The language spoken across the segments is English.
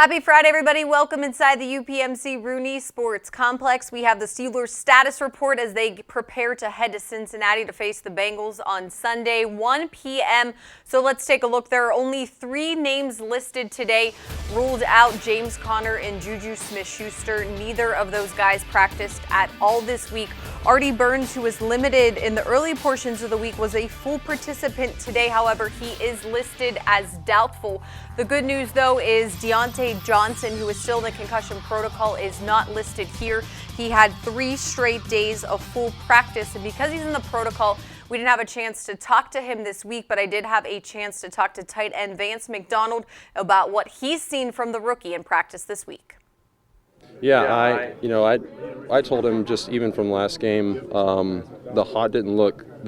Happy Friday, everybody. Welcome inside the UPMC Rooney Sports Complex. We have the Steelers status report as they prepare to head to Cincinnati to face the Bengals on Sunday, 1 p.m. So let's take a look. There are only 3 names listed today. Ruled out James Conner and JuJu Smith-Schuster. Neither of those guys practiced at all this week. Artie Burns, who was limited in the early portions of the week, was a full participant today. However, he is listed as doubtful. The good news, though, is Deon Cain, who is still in the concussion protocol, is not listed here. He had 3 straight days of full practice, and because he's in the protocol, we didn't have a chance to talk to him this week, but I did have a chance to talk to tight end Vance McDonald about what he's seen from the rookie in practice this week. Yeah, I told him just even from last game, the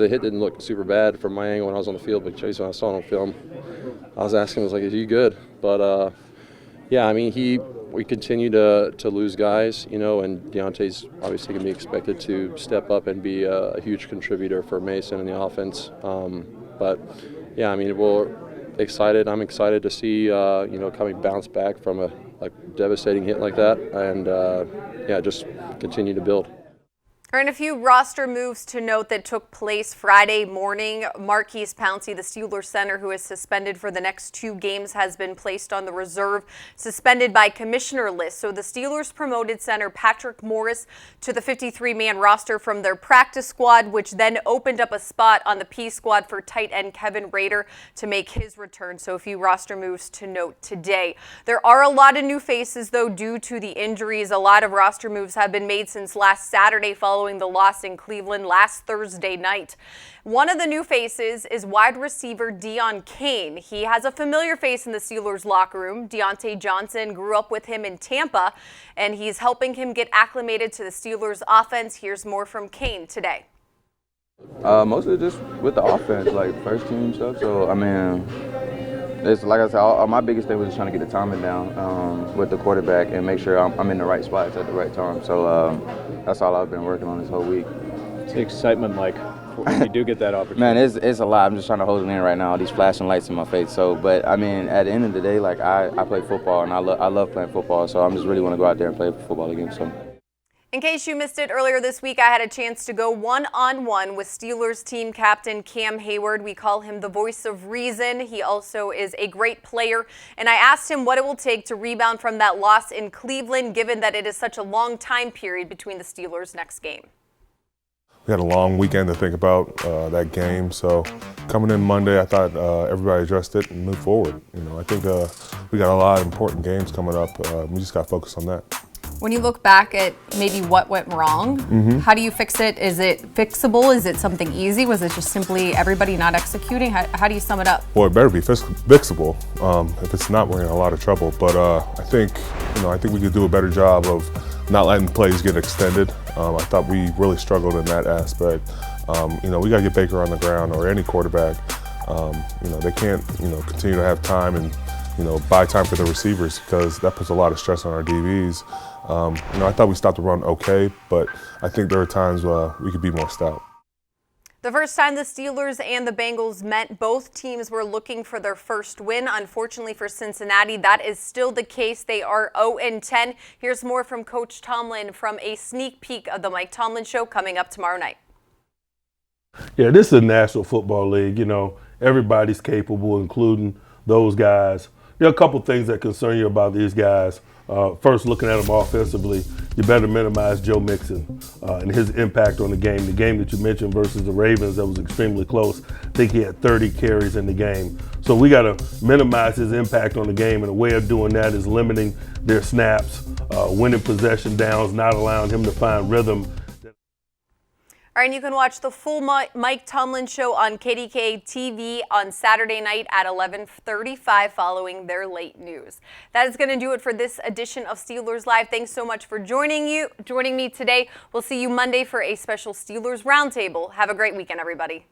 hit didn't look super bad from my angle when I was on the field, but Chase, when I saw it on film, I was asking him, I was like, is he good? But we continue to lose guys, and Deontay's obviously going to be expected to step up and be a huge contributor for Mason in the offense. We're excited. I'm excited to see, coming bounce back from a devastating hit like that, and just continue to build. All right, a few roster moves to note that took place Friday morning. Marquise Pouncey, the Steelers center, who is suspended for the next 2 games, has been placed on the reserve, suspended by commissioner list. So the Steelers promoted center Patrick Morris to the 53-man roster from their practice squad, which then opened up a spot on the P squad for tight end Kevin Rader to make his return. So a few roster moves to note today. There are a lot of new faces, though, due to the injuries. A lot of roster moves have been made since last Saturday following the loss in Cleveland last Thursday night. One of the new faces is wide receiver Deon Cain. He has a familiar face in the Steelers locker room. Deontay Johnson grew up with him in Tampa, and he's helping him get acclimated to the Steelers offense. Here's more from Cain today. Mostly just with the offense, like first team stuff. So, it's like I said, my biggest thing was just trying to get the timing down with the quarterback and make sure I'm in the right spots at the right time. So that's all I've been working on this whole week. What's the excitement like when you do get that opportunity? Man, it's a lot. I'm just trying to hold it in right now, all these flashing lights in my face. So, but at the end of the day, like I play football and I love playing football. So I'm just really want to go out there and play football again. So. In case you missed it earlier this week, I had a chance to go one-on-one with Steelers team captain Cam Hayward. We call him the voice of reason. He also is a great player. And I asked him what it will take to rebound from that loss in Cleveland, given that it is such a long time period between the Steelers' next game. We had a long weekend to think about that game. So coming in Monday, I thought everybody addressed it and moved forward. I think we got a lot of important games coming up. We just got to focus on that. When you look back at maybe what went wrong, how do you fix it? Is it fixable? Is it something easy? Was it just simply everybody not executing? How do you sum it up? Well, it better be fixable. If it's not, we're in a lot of trouble. But I think we could do a better job of not letting plays get extended. I thought we really struggled in that aspect. We got to get Baker on the ground, or any quarterback. They can't continue to have time and buy time for the receivers, because that puts a lot of stress on our DBs. I thought we stopped the run okay, but I think there are times we could be more stout. The first time the Steelers and the Bengals met, both teams were looking for their first win. Unfortunately for Cincinnati, that is still the case. They are 0-10. Here's more from Coach Tomlin from a sneak peek of the Mike Tomlin Show coming up tomorrow night. Yeah, this is a National Football League. Everybody's capable, including those guys. There are a couple things that concern you about these guys. First, looking at them offensively, you better minimize Joe Mixon and his impact on the game. The game that you mentioned versus the Ravens, that was extremely close. I think he had 30 carries in the game. So we got to minimize his impact on the game, and a way of doing that is limiting their snaps, winning possession downs, not allowing him to find rhythm. All right, and you can watch the full Mike Tomlin Show on KDKA TV on Saturday night at 11:35 following their late news. That is going to do it for this edition of Steelers Live. Thanks so much for joining me today. We'll see you Monday for a special Steelers Roundtable. Have a great weekend, everybody.